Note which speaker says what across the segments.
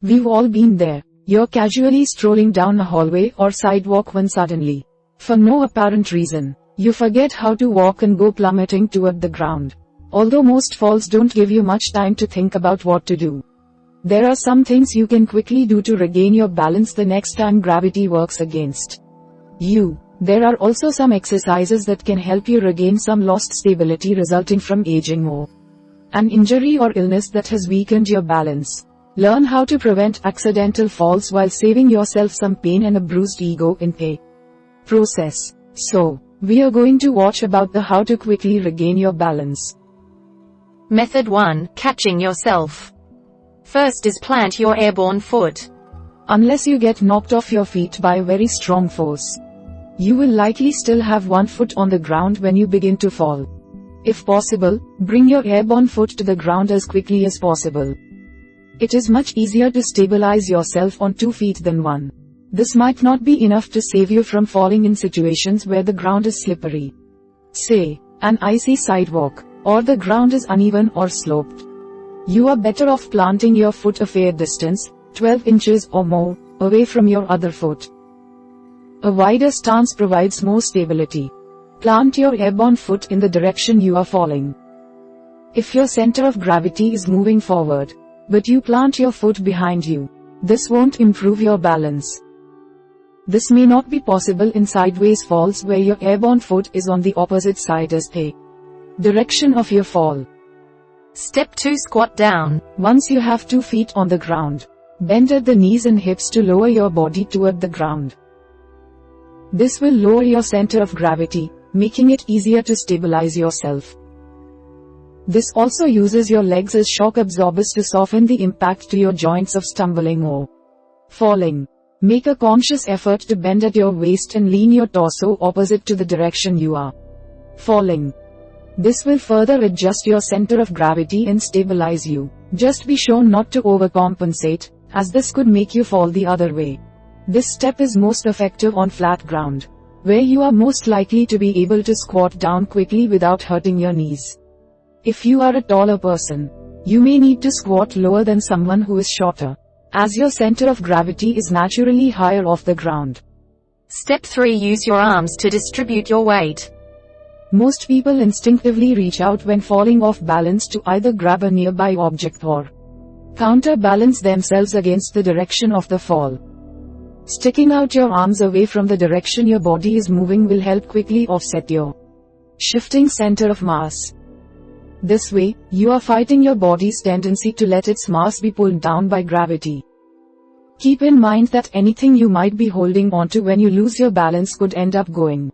Speaker 1: We've all been there. You're casually strolling down a hallway or sidewalk when suddenly, for no apparent reason, you forget how to walk and go plummeting toward the ground. Although most falls don't give you much time to think about what to do, there are some things you can quickly do to regain your balance the next time gravity works against you. There are also some exercises that can help you regain some lost stability resulting from aging or an injury or illness that has weakened your balance. Learn how to prevent accidental falls while saving yourself some pain and a bruised ego in the process. So, we are going to watch about the how to quickly regain your balance.
Speaker 2: Method 1. Catching yourself. First is plant your airborne foot.
Speaker 1: Unless you get knocked off your feet by a very strong force, you will likely still have one foot on the ground when you begin to fall. If possible, bring your airborne foot to the ground as quickly as possible. It is much easier to stabilize yourself on 2 feet than one. This might not be enough to save you from falling in situations where the ground is slippery, say, an icy sidewalk, or the ground is uneven or sloped. You are better off planting your foot a fair distance, 12 inches or more, away from your other foot. A wider stance provides more stability. Plant your airborne foot in the direction you are falling. If your center of gravity is moving forward, but you plant your foot behind you, this won't improve your balance. This may not be possible in sideways falls where your airborne foot is on the opposite side as the direction of your fall.
Speaker 2: Step 2. Squat down.
Speaker 1: Once you have 2 feet on the ground, bend at the knees and hips to lower your body toward the ground. This will lower your center of gravity, making it easier to stabilize yourself. This also uses your legs as shock absorbers to soften the impact to your joints of stumbling or falling. Make a conscious effort to bend at your waist and lean your torso opposite to the direction you are falling. This will further adjust your center of gravity and stabilize you. Just be sure not to overcompensate, as this could make you fall the other way. This step is most effective on flat ground, where you are most likely to be able to squat down quickly without hurting your knees. If you are a taller person, you may need to squat lower than someone who is shorter, as your center of gravity is naturally higher off the ground.
Speaker 2: Step 3. Use your arms to distribute your weight.
Speaker 1: Most people instinctively reach out when falling off balance to either grab a nearby object or counterbalance themselves against the direction of the fall. Sticking out your arms away from the direction your body is moving will help quickly offset your shifting center of mass. This way, you are fighting your body's tendency to let its mass be pulled down by gravity. Keep in mind that anything you might be holding onto when you lose your balance could end up going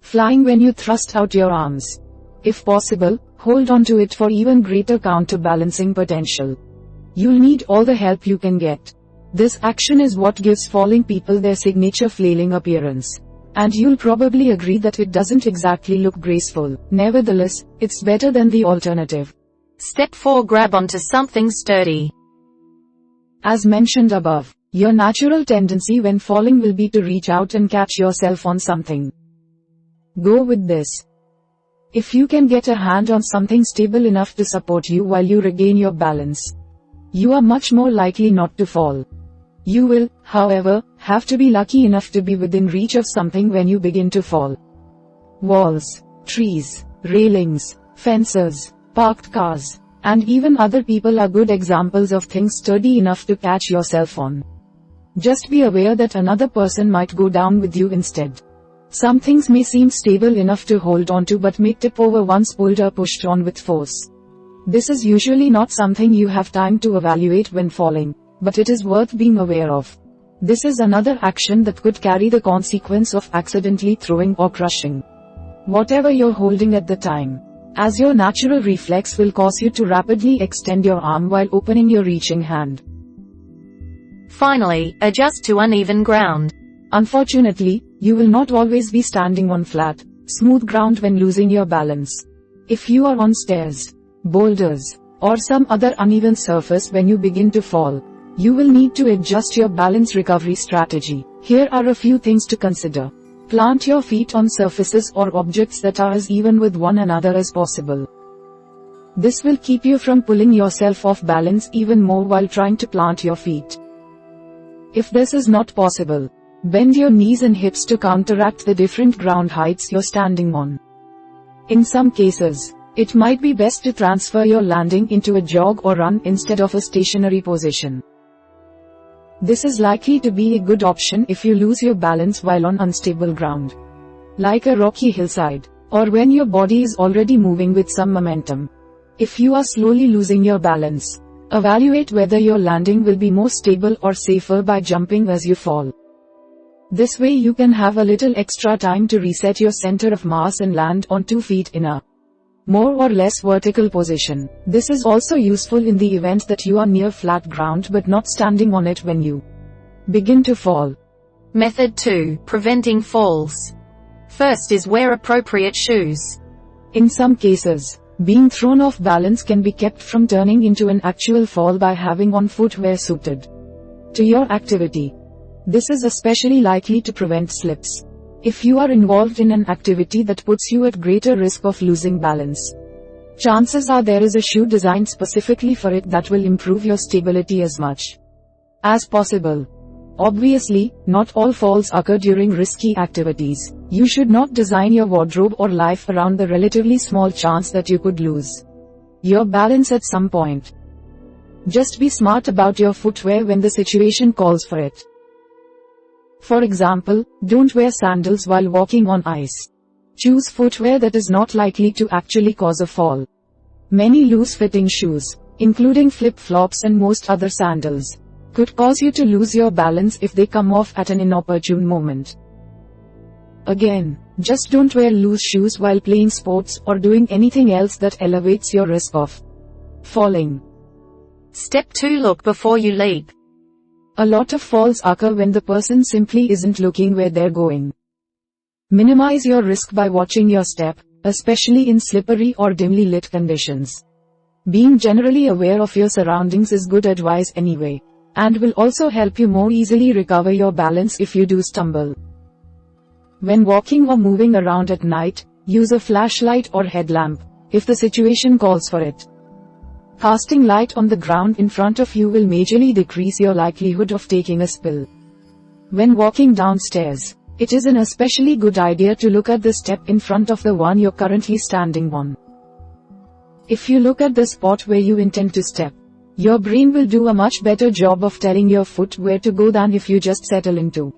Speaker 1: flying when you thrust out your arms. If possible, hold onto it for even greater counterbalancing potential. You'll need all the help you can get. This action is what gives falling people their signature flailing appearance. And you'll probably agree that it doesn't exactly look graceful. Nevertheless, it's better than the alternative.
Speaker 2: Step 4. Grab onto something sturdy.
Speaker 1: As mentioned above, your natural tendency when falling will be to reach out and catch yourself on something. Go with this. If you can get a hand on something stable enough to support you while you regain your balance, you are much more likely not to fall. You will, however, have to be lucky enough to be within reach of something when you begin to fall. Walls, trees, railings, fences, parked cars, and even other people are good examples of things sturdy enough to catch yourself on. Just be aware that another person might go down with you instead. Some things may seem stable enough to hold onto but may tip over once pulled or pushed on with force. This is usually not something you have time to evaluate when falling, but it is worth being aware of. This is another action that could carry the consequence of accidentally throwing or crushing whatever you're holding at the time, as your natural reflex will cause you to rapidly extend your arm while opening your reaching hand.
Speaker 2: Finally, adjust to uneven ground.
Speaker 1: Unfortunately, you will not always be standing on flat, smooth ground when losing your balance. If you are on stairs, boulders, or some other uneven surface when you begin to fall, you will need to adjust your balance recovery strategy. Here are a few things to consider. Plant your feet on surfaces or objects that are as even with one another as possible. This will keep you from pulling yourself off balance even more while trying to plant your feet. If this is not possible, bend your knees and hips to counteract the different ground heights you're standing on. In some cases, it might be best to transfer your landing into a jog or run instead of a stationary position. This is likely to be a good option if you lose your balance while on unstable ground, like a rocky hillside, or when your body is already moving with some momentum. If you are slowly losing your balance, evaluate whether your landing will be more stable or safer by jumping as you fall. This way you can have a little extra time to reset your center of mass and land on 2 feet in a more or less vertical position. This is also useful in the event that you are near flat ground but not standing on it when you begin to fall.
Speaker 2: Method 2. Preventing falls. First is wear appropriate shoes.
Speaker 1: In some cases, being thrown off balance can be kept from turning into an actual fall by having on footwear suited to your activity. This is especially likely to prevent slips if you are involved in an activity that puts you at greater risk of losing balance. Chances are there is a shoe designed specifically for it that will improve your stability as much as possible. Obviously, not all falls occur during risky activities. You should not design your wardrobe or life around the relatively small chance that you could lose your balance at some point. Just be smart about your footwear when the situation calls for it. For example, don't wear sandals while walking on ice. Choose footwear that is not likely to actually cause a fall. Many loose-fitting shoes, including flip-flops and most other sandals, could cause you to lose your balance if they come off at an inopportune moment. Again, just don't wear loose shoes while playing sports or doing anything else that elevates your risk of falling.
Speaker 2: Step 2. Look before you leap.
Speaker 1: A lot of falls occur when the person simply isn't looking where they're going. Minimize your risk by watching your step, especially in slippery or dimly lit conditions. Being generally aware of your surroundings is good advice anyway, and will also help you more easily recover your balance if you do stumble. When walking or moving around at night, use a flashlight or headlamp, if the situation calls for it. Casting light on the ground in front of you will majorly decrease your likelihood of taking a spill. When walking downstairs, it is an especially good idea to look at the step in front of the one you're currently standing on. If you look at the spot where you intend to step, your brain will do a much better job of telling your foot where to go than if you just settle into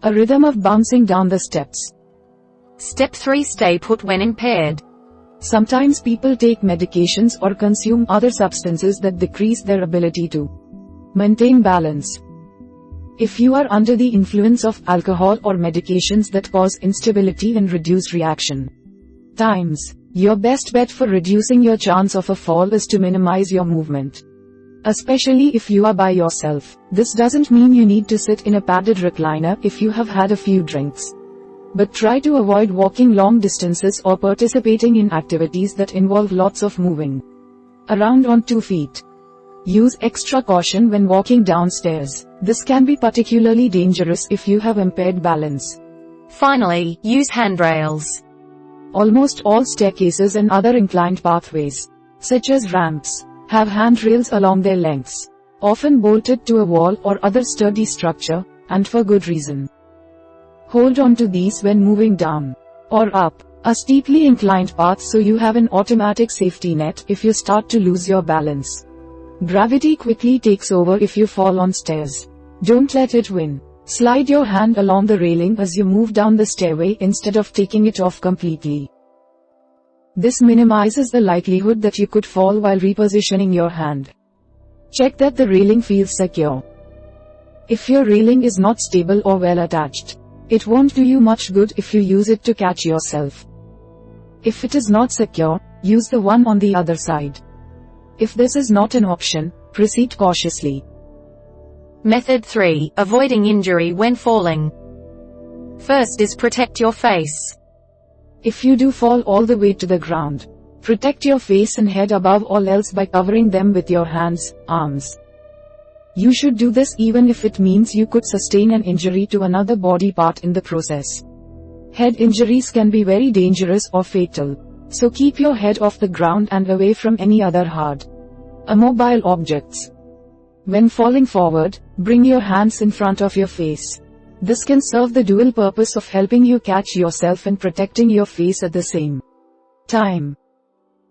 Speaker 1: a rhythm of bouncing down the steps.
Speaker 2: Step 3. Stay put when impaired.
Speaker 1: Sometimes people take medications or consume other substances that decrease their ability to maintain balance. If you are under the influence of alcohol or medications that cause instability and reduce reaction times, your best bet for reducing your chance of a fall is to minimize your movement. Especially if you are by yourself. This doesn't mean you need to sit in a padded recliner if you have had a few drinks. But try to avoid walking long distances or participating in activities that involve lots of moving around on 2 feet. Use extra caution when walking downstairs. This can be particularly dangerous if you have impaired balance.
Speaker 2: Finally, use handrails.
Speaker 1: Almost all staircases and other inclined pathways, such as ramps, have handrails along their lengths, often bolted to a wall or other sturdy structure, and for good reason. Hold on to these when moving down or up a steeply inclined path so you have an automatic safety net if you start to lose your balance. Gravity quickly takes over if you fall on stairs. Don't let it win. Slide your hand along the railing as you move down the stairway instead of taking it off completely. This minimizes the likelihood that you could fall while repositioning your hand. Check that the railing feels secure. If your railing is not stable or well attached, it won't do you much good if you use it to catch yourself. If it is not secure, use the one on the other side. If this is not an option, proceed cautiously.
Speaker 2: Method 3. Avoiding injury when falling. First is protect your face.
Speaker 1: If you do fall all the way to the ground, protect your face and head above all else by covering them with your hands, arms. You should do this even if it means you could sustain an injury to another body part in the process. Head injuries can be very dangerous or fatal, so keep your head off the ground and away from any other hard, immobile objects. When falling forward, bring your hands in front of your face. This can serve the dual purpose of helping you catch yourself and protecting your face at the same time.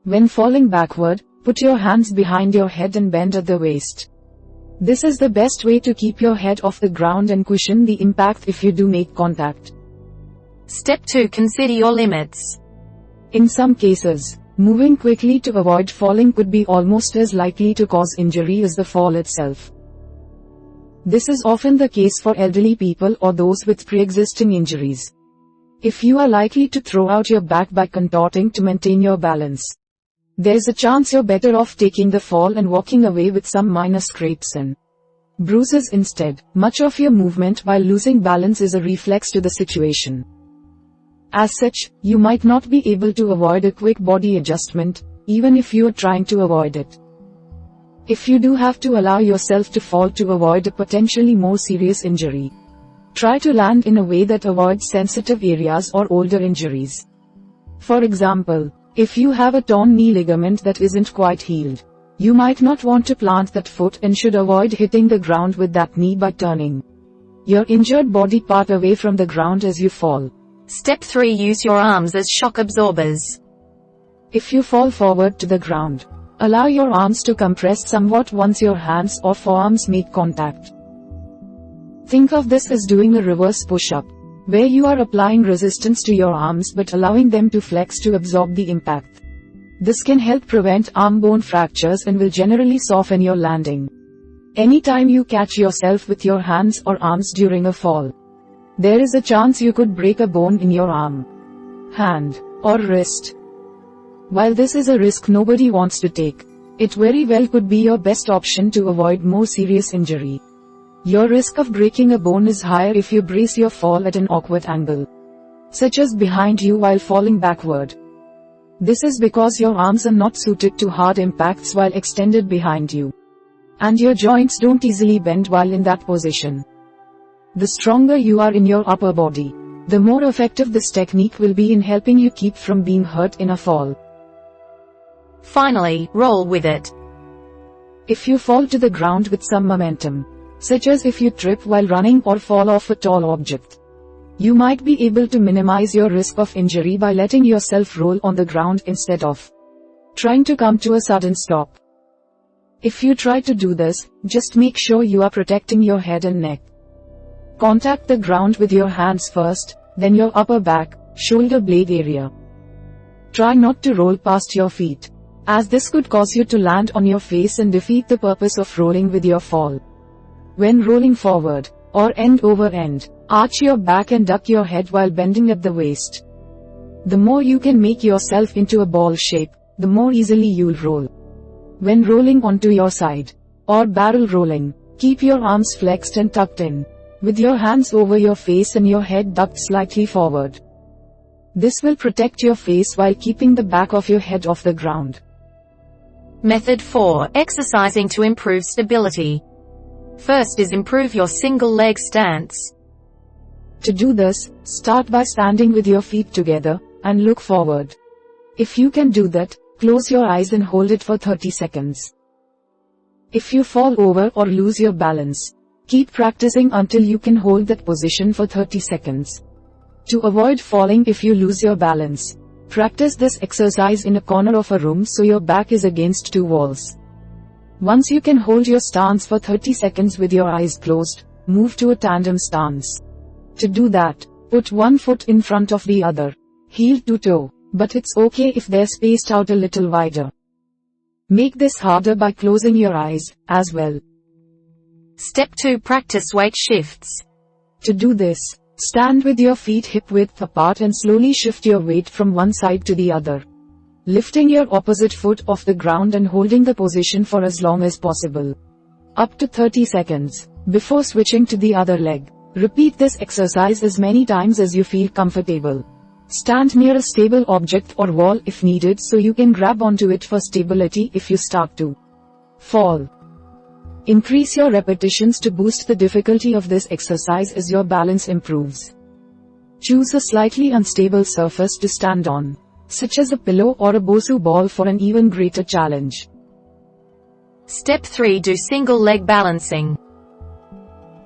Speaker 1: When falling backward, put your hands behind your head and bend at the waist. This is the best way to keep your head off the ground and cushion the impact if you do make contact.
Speaker 2: Step 2. Consider your limits.
Speaker 1: In some cases, moving quickly to avoid falling could be almost as likely to cause injury as the fall itself. This is often the case for elderly people or those with pre-existing injuries. If you are likely to throw out your back by contorting to maintain your balance, there's a chance you're better off taking the fall and walking away with some minor scrapes and bruises instead. Much of your movement while losing balance is a reflex to the situation. As such, you might not be able to avoid a quick body adjustment, even if you are trying to avoid it. If you do have to allow yourself to fall to avoid a potentially more serious injury, try to land in a way that avoids sensitive areas or older injuries. For example, if you have a torn knee ligament that isn't quite healed, you might not want to plant that foot and should avoid hitting the ground with that knee by turning your injured body part away from the ground as you fall.
Speaker 2: Step 3. Use your arms as shock absorbers.
Speaker 1: If you fall forward to the ground, allow your arms to compress somewhat once your hands or forearms make contact. Think of this as doing a reverse push-up, where you are applying resistance to your arms but allowing them to flex to absorb the impact. This can help prevent arm bone fractures and will generally soften your landing. Anytime you catch yourself with your hands or arms during a fall, there is a chance you could break a bone in your arm, hand, or wrist. While this is a risk nobody wants to take, it very well could be your best option to avoid more serious injury. Your risk of breaking a bone is higher if you brace your fall at an awkward angle, such as behind you while falling backward. This is because your arms are not suited to hard impacts while extended behind you, and your joints don't easily bend while in that position. The stronger you are in your upper body, the more effective this technique will be in helping you keep from being hurt in a fall.
Speaker 2: Finally, roll with it.
Speaker 1: If you fall to the ground with some momentum, such as if you trip while running or fall off a tall object, you might be able to minimize your risk of injury by letting yourself roll on the ground instead of trying to come to a sudden stop. If you try to do this, just make sure you are protecting your head and neck. Contact the ground with your hands first, then your upper back, shoulder blade area. Try not to roll past your feet, as this could cause you to land on your face and defeat the purpose of rolling with your fall. When rolling forward, or end over end, arch your back and duck your head while bending at the waist. The more you can make yourself into a ball shape, the more easily you'll roll. When rolling onto your side, or barrel rolling, keep your arms flexed and tucked in, with your hands over your face and your head ducked slightly forward. This will protect your face while keeping the back of your head off the ground.
Speaker 2: Method 4. Exercising to improve stability. First is improve your single leg stance.
Speaker 1: To do this, start by standing with your feet together, and look forward. If you can do that, close your eyes and hold it for 30 seconds. If you fall over or lose your balance, keep practicing until you can hold that position for 30 seconds. To avoid falling if you lose your balance, practice this exercise in a corner of a room so your back is against two walls. Once you can hold your stance for 30 seconds with your eyes closed, move to a tandem stance. To do that, put one foot in front of the other, heel to toe, but it's okay if they're spaced out a little wider. Make this harder by closing your eyes, as well.
Speaker 2: Step 2. Practice weight shifts.
Speaker 1: To do this, stand with your feet hip-width apart and slowly shift your weight from one side to the other, lifting your opposite foot off the ground and holding the position for as long as possible, up to 30 seconds, before switching to the other leg. Repeat this exercise as many times as you feel comfortable. Stand near a stable object or wall if needed so you can grab onto it for stability if you start to fall. Increase your repetitions to boost the difficulty of this exercise as your balance improves. Choose a slightly unstable surface to stand on, such as a pillow or a Bosu ball for an even greater challenge.
Speaker 2: Step 3. Do single leg balancing.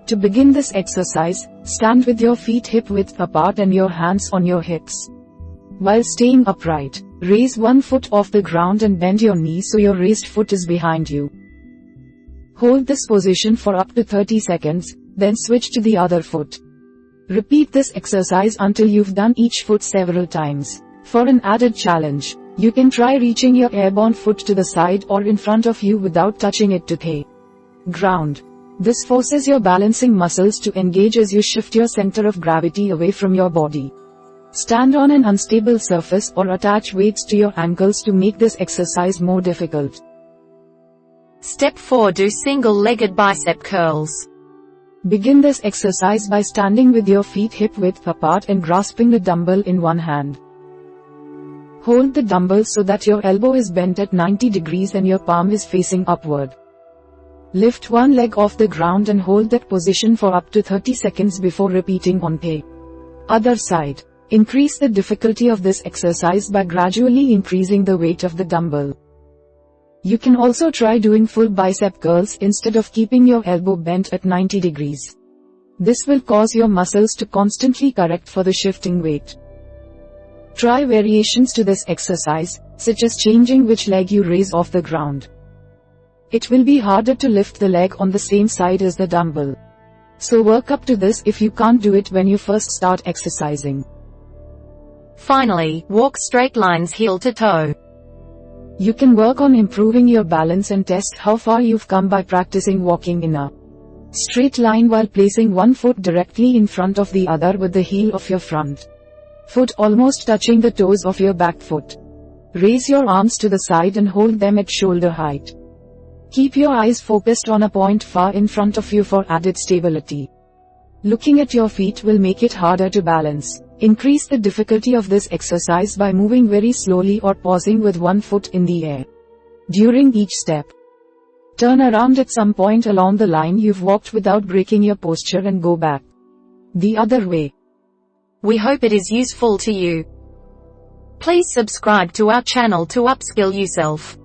Speaker 1: To begin this exercise, stand with your feet hip-width apart and your hands on your hips. While staying upright, raise one foot off the ground and bend your knee so your raised foot is behind you. Hold this position for up to 30 seconds, then switch to the other foot. Repeat this exercise until you've done each foot several times. For an added challenge, you can try reaching your airborne foot to the side or in front of you without touching it to the ground. This forces your balancing muscles to engage as you shift your center of gravity away from your body. Stand on an unstable surface or attach weights to your ankles to make this exercise more difficult.
Speaker 2: Step 4. Do single-legged bicep curls.
Speaker 1: Begin this exercise by standing with your feet hip-width apart and grasping the dumbbell in one hand. Hold the dumbbell so that your elbow is bent at 90 degrees and your palm is facing upward. Lift one leg off the ground and hold that position for up to 30 seconds before repeating on the other side. Increase the difficulty of this exercise by gradually increasing the weight of the dumbbell. You can also try doing full bicep curls instead of keeping your elbow bent at 90 degrees. This will cause your muscles to constantly correct for the shifting weight. Try variations to this exercise, such as changing which leg you raise off the ground. It will be harder to lift the leg on the same side as the dumbbell. So work up to this if you can't do it when you first start exercising.
Speaker 2: Finally, walk straight lines heel to toe.
Speaker 1: You can work on improving your balance and test how far you've come by practicing walking in a straight line while placing one foot directly in front of the other with the heel of your front foot almost touching the toes of your back foot. Raise your arms to the side and hold them at shoulder height. Keep your eyes focused on a point far in front of you for added stability. Looking at your feet will make it harder to balance. Increase the difficulty of this exercise by moving very slowly or pausing with one foot in the air during each step. Turn around at some point along the line you've walked without breaking your posture and go back the other way.
Speaker 2: We hope it is useful to you. Please subscribe to our channel to upskill yourself.